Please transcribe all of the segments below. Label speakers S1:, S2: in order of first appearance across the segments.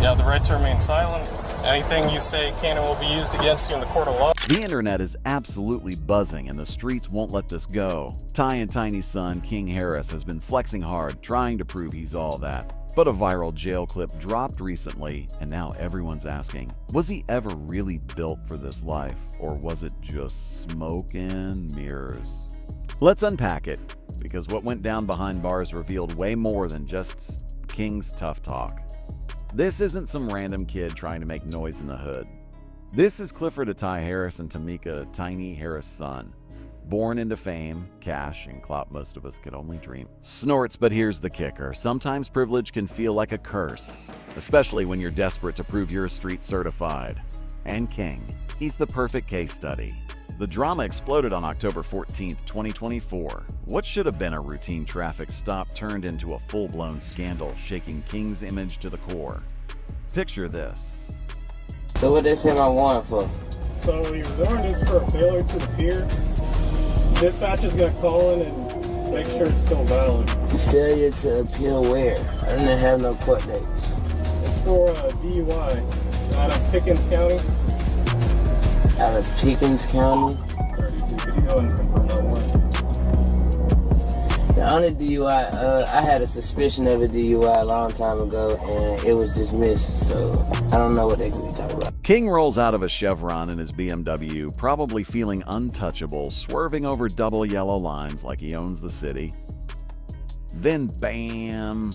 S1: You have the right to remain silent. Anything you say can and will be used against you in the court of law.
S2: The internet is absolutely buzzing and the streets won't let this go. Ty and Tiny's son, KingHarris, has been flexing hard, trying to prove he's all that. But a viral jail clip dropped recently, and now everyone's asking, was he ever really built for this life, or was it just smoke and mirrors? Let's unpack it, because what went down behind bars revealed way more than just King's tough talk. This isn't some random kid trying to make noise in the hood. This is Clifford Ty Harris and Tamika Tiny Harris' son. Born into fame, cash, and clout most of us could only dream. Snorts, but here's the kicker. Sometimes privilege can feel like a curse, especially when you're desperate to prove you're street certified. And King, he's the perfect case study. The drama exploded on October 14, 2024. What should have been a routine traffic stop turned into a full-blown scandal, shaking King's image to the core. Picture this.
S3: So what they send my warrant for?
S1: So your warrant is for a failure to appear. Dispatch is going to call in and make sure it's still valid.
S3: Failure to appear where? I didn't have no court dates.
S1: It's for a DUI out of Pickens County.
S3: Out of Pickens County?
S1: Could you go and confirm that one?
S3: The only DUI, I had a suspicion of a DUI a long time ago, and it was dismissed, so I don't know what they could be talking about.
S2: King rolls out of a Chevron in his BMW, probably feeling untouchable, swerving over double yellow lines like he owns the city. Then bam!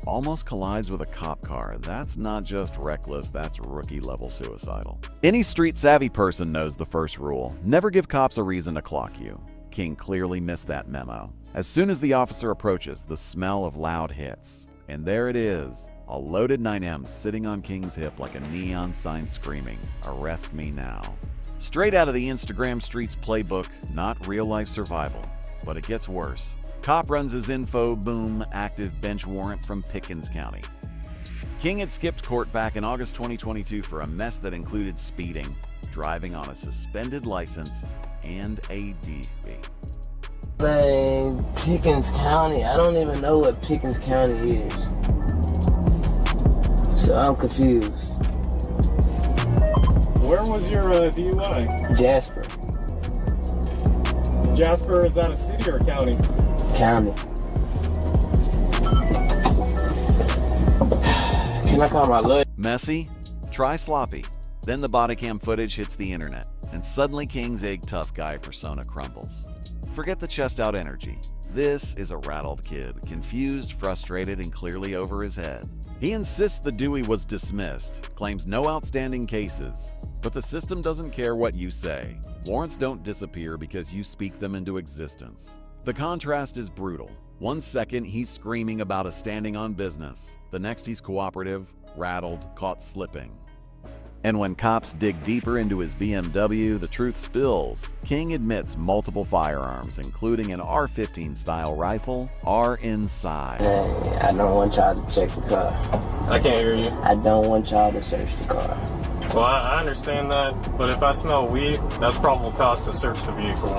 S2: Almost collides with a cop car. That's not just reckless, that's rookie-level suicidal. Any street-savvy person knows the first rule: never give cops a reason to clock you. King clearly missed that memo. As soon as the officer approaches, the smell of loud hits. And there it is, a loaded 9M sitting on King's hip like a neon sign screaming, "Arrest me now." Straight out of the Instagram streets playbook, not real-life survival. But it gets worse. Cop runs his info, boom, active bench warrant from Pickens County. King had skipped court back in August 2022 for a mess that included speeding, driving on a suspended license, and a DV.
S3: Dang, Pickens County. I don't even know what Pickens County is. So I'm confused.
S1: Where was your DUI?
S3: Jasper.
S1: Jasper, is that a city or a county?
S3: County. Can I call my lawyer?
S2: Messy? Try sloppy. Then the body cam footage hits the internet, and suddenly King's egg tough guy persona crumbles. Forget the chest out energy. This is a rattled kid, confused, frustrated, and clearly over his head. He insists the Dewey was dismissed, claims no outstanding cases. But the system doesn't care what you say. Warrants don't disappear because you speak them into existence. The contrast is brutal. One second, he's screaming about a standing on business. The next, he's cooperative, rattled, caught slipping. And when cops dig deeper into his BMW, the truth spills. King admits multiple firearms, including an AR-15 style rifle, are inside.
S3: Hey, I don't want y'all to check the car.
S1: I can't hear you.
S3: I don't want y'all to search the car.
S1: Well, I understand that, but if I smell weed, that's probable cause to search the vehicle.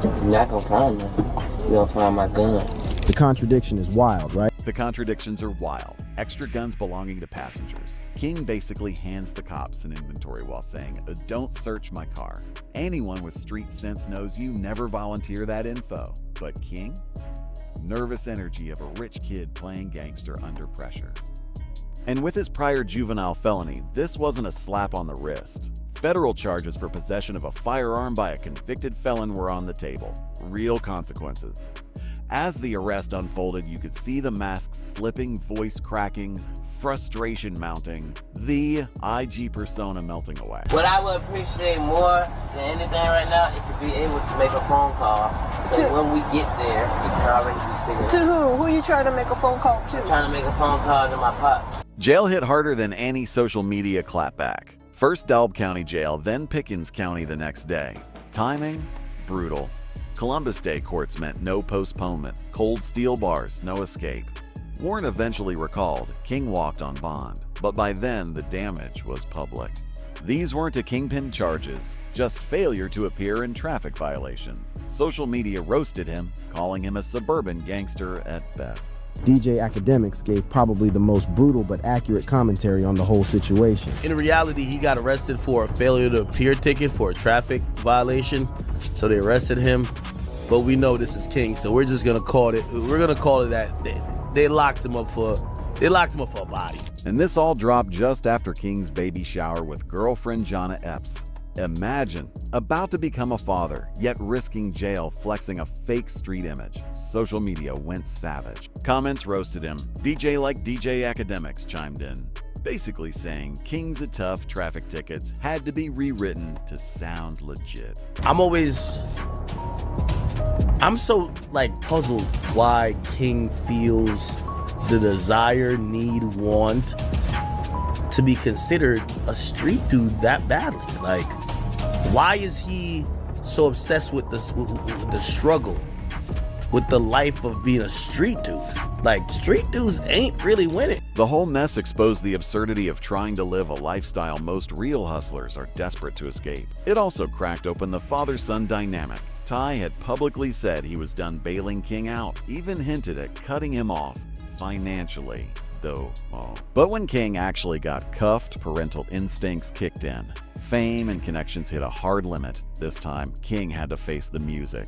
S3: You're not gonna find nothing. You're gonna find my gun.
S4: The contradiction is wild, right?
S2: The contradictions are wild. Extra guns belonging to passengers. King basically hands the cops an inventory while saying, "Don't search my car." Anyone with street sense knows you never volunteer that info. But King? Nervous energy of a rich kid playing gangster under pressure. And with his prior juvenile felony, this wasn't a slap on the wrist. Federal charges for possession of a firearm by a convicted felon were on the table. Real consequences. As the arrest unfolded, you could see the mask slipping, voice cracking, frustration mounting, the IG persona melting away.
S3: What I would appreciate more than anything right now is to be able to make a phone call. So when we get there, we can already be figured out.
S5: To who? Who are you trying to make a phone call to?
S3: I'm trying to make a phone call to my pops.
S2: Jail hit harder than any social media clapback. First Dalb County Jail, then Pickens County the next day. Timing? Brutal. Columbus Day courts meant no postponement. Cold steel bars, no escape. Warren eventually recalled. King walked on bond. But by then, the damage was public. These weren't a kingpin charges, just failure to appear in traffic violations. Social media roasted him, calling him a suburban gangster at best.
S4: DJ Academics gave probably the most brutal but accurate commentary on the whole situation.
S6: In reality, he got arrested for a failure to appear ticket for a traffic violation, so they arrested him. But we know this is King, so we're just gonna call it. We're gonna call it that they locked him up for a body.
S2: And this all dropped just after King's baby shower with girlfriend Jonna Epps. Imagine, about to become a father, yet risking jail flexing a fake street image. Social media went savage. Comments roasted him. DJ like DJ Academics chimed in, basically saying King's a tough traffic tickets had to be rewritten to sound legit.
S6: I'm so puzzled why King feels the desire, need, want to be considered a street dude that badly. Why is he so obsessed with the struggle, with the life of being a street dude? Street dudes ain't really winning.
S2: The whole mess exposed the absurdity of trying to live a lifestyle most real hustlers are desperate to escape. It also cracked open the father-son dynamic. Ty had publicly said he was done bailing King out, even hinted at cutting him off financially, though. But when King actually got cuffed, parental instincts kicked in. Fame and connections hit a hard limit. This time, King had to face the music.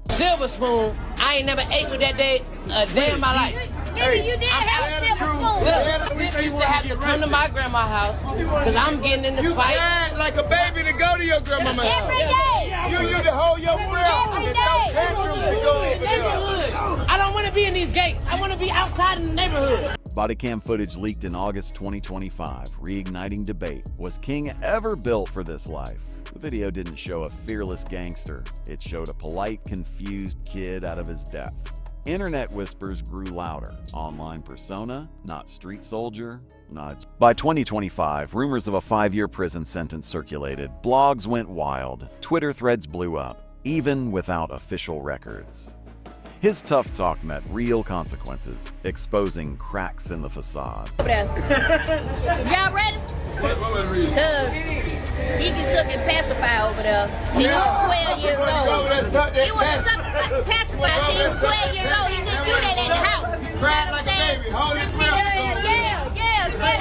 S3: Silver spoon, I ain't never ate with that day a day in my life.
S7: Nigga, you did have a silver spoon.
S3: Look, I used to have to come to my grandma's house because I'm getting in the fight.
S8: You like a baby to go to your grandmama's house.
S7: Every day.
S8: You used to hold your breath and no tantrums to go over there.
S3: I don't want to be in these gates. I want to be outside in the neighborhood.
S2: Body cam footage leaked in August 2025, reigniting debate. Was King ever built for this life? The video didn't show a fearless gangster. It showed a polite, confused kid out of his depth. Internet whispers grew louder. Online persona, not street soldier, not. By 2025, rumors of a 5-year prison sentence circulated. Blogs went wild. Twitter threads blew up, even without official records. His tough talk met real consequences, exposing cracks in the facade.
S7: Y'all ready? Cause he can suck and pacify over there. He was 12 years old. He was sucking and pacify till he was 12 years old. He couldn't do that in the house.
S8: Cried like a baby. Hold his breath.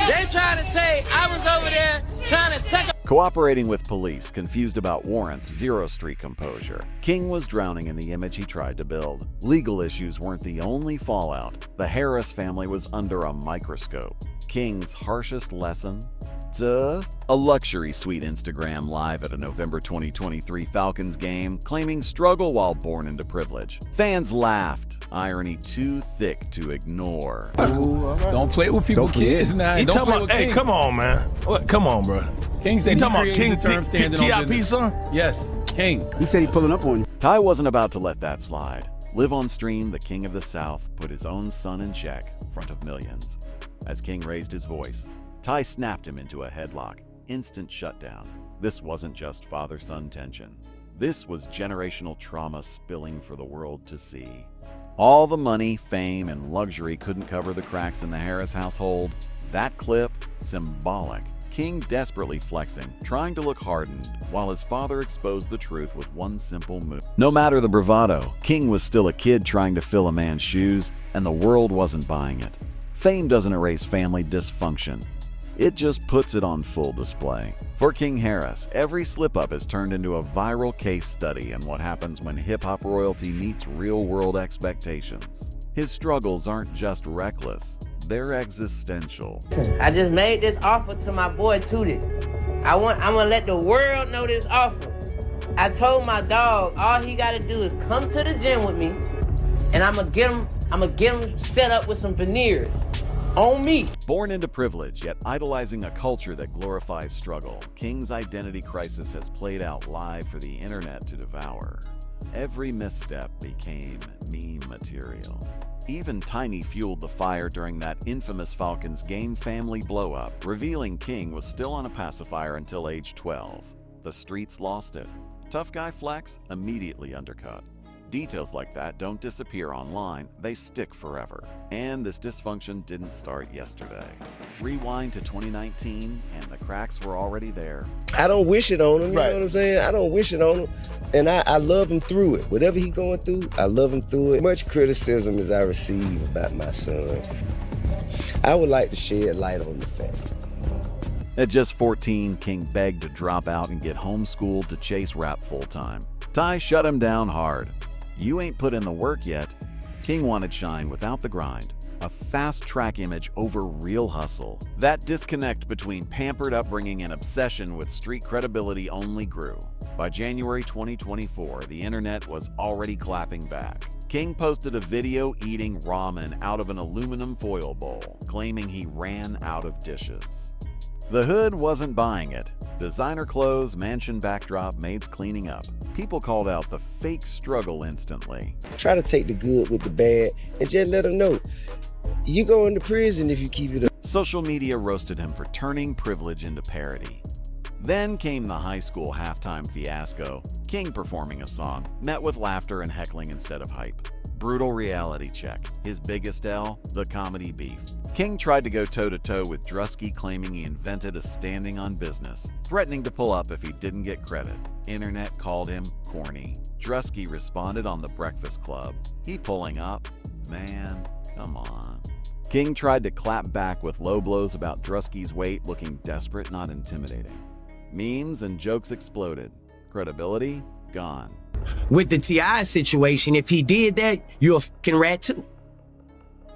S3: They trying to say I was over there trying to suck.
S2: Cooperating with police, confused about warrants, zero street composure. King was drowning in the image he tried to build. Legal issues weren't the only fallout. The Harris family was under a microscope. King's harshest lesson? Duh. A luxury suite Instagram live at a November 2023 Falcons game, claiming struggle while born into privilege. Fans laughed. Irony too thick to ignore.
S9: Don't play with people's kids now.
S10: He
S9: Don't
S10: talking
S9: play
S10: about,
S9: with
S10: hey,
S9: King.
S10: come on, man. What? Come on, bro.
S9: King said
S10: You
S9: he
S10: talking about
S9: created
S10: King
S9: the term standing on
S10: TIP,
S9: business.
S10: son?
S9: Yes, King.
S4: He said he pulling up on you.
S2: Ty wasn't about to let that slide. Live on stream, the King of the South put his own son in check in front of millions. As King raised his voice, Ty snapped him into a headlock. Instant shutdown. This wasn't just father-son tension. This was generational trauma spilling for the world to see. All the money, fame, and luxury couldn't cover the cracks in the Harris household. That clip, symbolic. King desperately flexing, trying to look hardened, while his father exposed the truth with one simple move. No matter the bravado, King was still a kid trying to fill a man's shoes, and the world wasn't buying it. Fame doesn't erase family dysfunction. It just puts it on full display. For KingHarris, every slip-up has turned into a viral case study in what happens when hip-hop royalty meets real-world expectations. His struggles aren't just reckless, they're existential.
S3: I just made this offer to my boy Tootie. I'm gonna let the world know this offer. I told my dog all he gotta do is come to the gym with me, and I'm gonna get him set up with some veneers. On me.
S2: Born into privilege, yet idolizing a culture that glorifies struggle, King's identity crisis has played out live for the internet to devour. Every misstep became meme material. Even Tiny fueled the fire during that infamous Falcons game family blow-up, revealing King was still on a pacifier until age 12. The streets lost it. Tough guy flex immediately undercut. Details like that don't disappear online, they stick forever. And this dysfunction didn't start yesterday. Rewind to 2019, and the cracks were already there.
S11: I don't wish it on him, you know what I'm saying? I don't wish it on him. And I love him through it. Whatever he's going through, I love him through it. Much criticism as I receive about my son, I would like to shed light on the fact.
S2: At just 14, King begged to drop out and get homeschooled to chase rap full-time. Ty shut him down hard. You ain't put in the work yet. King wanted shine without the grind. A fast-track image over real hustle. That disconnect between pampered upbringing and obsession with street credibility only grew. By January 2024, the internet was already clapping back. King posted a video eating ramen out of an aluminum foil bowl, claiming he ran out of dishes. The hood wasn't buying it. Designer clothes, mansion backdrop, maids cleaning up. People called out the fake struggle instantly.
S11: Try to take the good with the bad and just let them know. You go into prison if you keep it up.
S2: Social media roasted him for turning privilege into parody. Then came the high school halftime fiasco, King performing a song, met with laughter and heckling instead of hype. Brutal reality check. His biggest L, the comedy beef. King tried to go toe-to-toe with Drusky, claiming he invented a standing on business, threatening to pull up if he didn't get credit. Internet called him corny. Drusky responded on The Breakfast Club. He pulling up? Man, come on. King tried to clap back with low blows about Drusky's weight, looking desperate, not intimidating. Memes and jokes exploded. Credibility gone.
S12: With the T.I. situation, if he did that, you're a fucking rat too.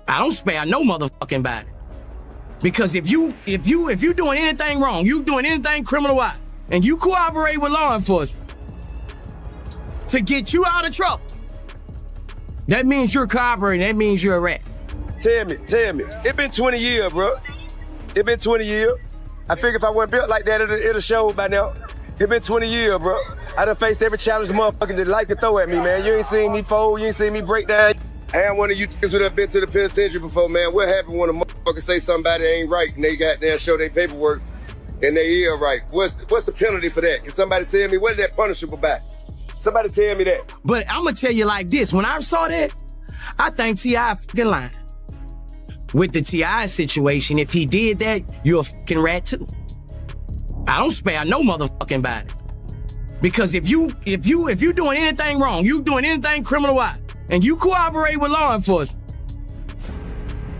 S12: I don't spare no motherfucking body. Because if you doing anything wrong, you doing anything criminal-wise, and you cooperate with law enforcement to get you out of trouble, that means you're cooperating, that means you're a rat.
S13: Tell me, it been 20 years, bro. It been 20 years. I figure if I wasn't built like that, it'll show by now. It been 20 years, bro. I done faced every challenge motherfucker that like to throw at me, man. You ain't seen me fold, you ain't seen me break down. I had one of you niggas who done been to the penitentiary before, man. What happened when a motherfucker say somebody ain't right and they goddamn show their paperwork and they is right? What's the penalty for that? Can somebody tell me, what is that punishable by? Somebody tell me that.
S12: But I'm gonna tell you like this, when I saw that, I think T.I. fucking lying. With the T.I. situation, if he did that, you're a fucking rat too. I don't spare no motherfucking body. Because if you doing anything wrong, you doing anything criminal-wise, and you cooperate with law enforcement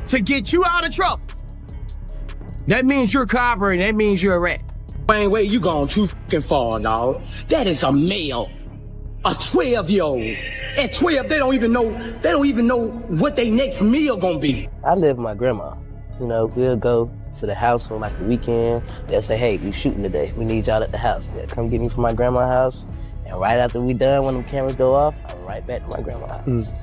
S12: to get you out of trouble, that means you're cooperating, that means you're a rat.
S14: Wayne, wait, you gone too fucking far, dog. That is a male. A 12-year-old. At 12, they don't even know what their next meal gonna be.
S3: I live with my grandma. You know, we'll go to the house on like the weekend. They'll say, hey, we shooting today. We need y'all at the house. They'll come get me from my grandma's house. And right after we done, when the cameras go off, I'm right back to my grandma's house.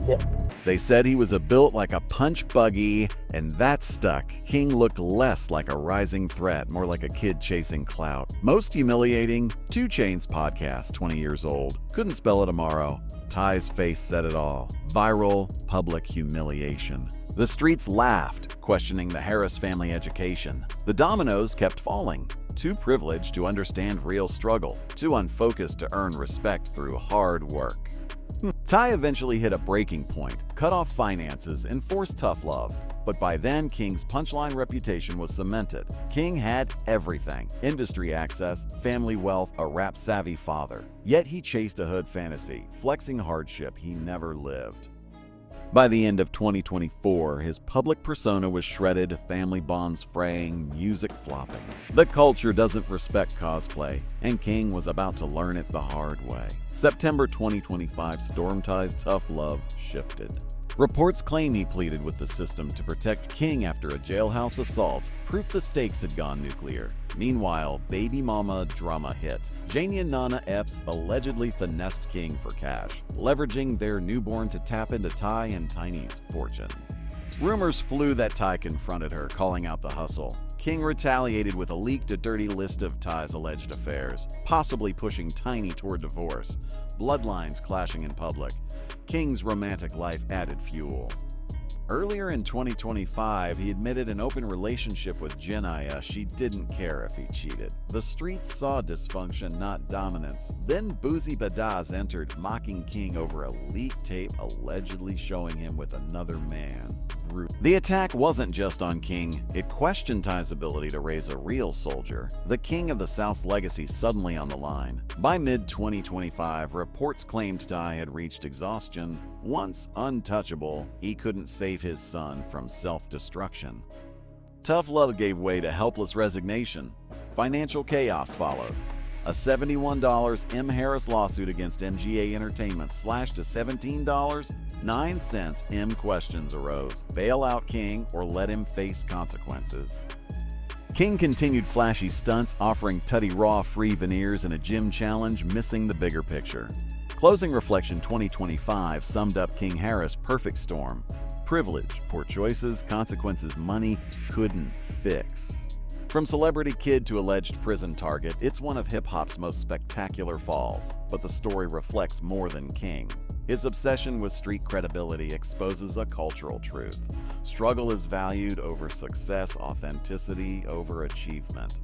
S3: Yeah.
S2: They said he was built like a punch buggy, and that stuck. King looked less like a rising threat, more like a kid chasing clout. Most humiliating, 2 Chainz podcast, 20 years old. Couldn't spell it tomorrow. Ty's face said it all. Viral, public humiliation. The streets laughed, questioning the Harris family education. The dominoes kept falling. Too privileged to understand real struggle. Too unfocused to earn respect through hard work. Ty eventually hit a breaking point, cut off finances, enforced tough love. But by then, King's punchline reputation was cemented. King had everything: industry access, family wealth, a rap-savvy father. Yet he chased a hood fantasy, flexing hardship he never lived. By the end of 2024, his public persona was shredded, family bonds fraying, music flopping. The culture doesn't respect cosplay, and King was about to learn it the hard way. September 2025, Storm Ty's tough love shifted. Reports claim he pleaded with the system to protect King after a jailhouse assault, proof the stakes had gone nuclear. Meanwhile, baby mama drama hit. Janie and Nana Epps allegedly finessed King for cash, leveraging their newborn to tap into Ty and Tiny's fortune. Rumors flew that Ty confronted her, calling out the hustle. King retaliated with a leaked a dirty list of Ty's alleged affairs, possibly pushing Tiny toward divorce. Bloodlines clashing in public. King's romantic life added fuel. Earlier in 2025, he admitted an open relationship with Jenia. She didn't care if he cheated. The streets saw dysfunction, not dominance. Then Boozy Badaz entered, mocking King over a leaked tape allegedly showing him with another man. brutal. The attack wasn't just on King, it questioned Ty's ability to raise a real soldier. The king of the South's legacy suddenly on the line. By mid-2025, reports claimed Ty had reached exhaustion. Once untouchable, he couldn't save his son from self-destruction. Tough love gave way to helpless resignation. Financial chaos followed. A $71 KingHarris lawsuit against MGA Entertainment slashed to $17.09. Questions arose. Bail out King or let him face consequences. King continued flashy stunts, offering Tutty Raw free veneers in a gym challenge, missing the bigger picture. Closing Reflection 2025 summed up KingHarris' perfect storm. Privilege, poor choices, consequences money couldn't fix. From celebrity kid to alleged prison target, it's one of hip-hop's most spectacular falls. But the story reflects more than King. His obsession with street credibility exposes a cultural truth. Struggle is valued over success, authenticity over achievement.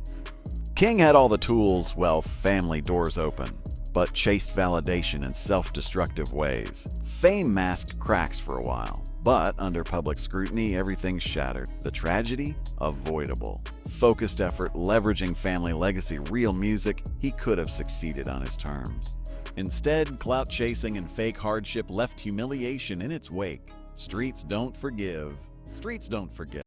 S2: King had all the tools, well, family doors open, but chased validation in self-destructive ways. Fame masked cracks for a while, but under public scrutiny, everything shattered. The tragedy? Avoidable. Focused effort, leveraging family legacy, real music, he could have succeeded on his terms. Instead, clout chasing and fake hardship left humiliation in its wake. Streets don't forgive. Streets don't forget.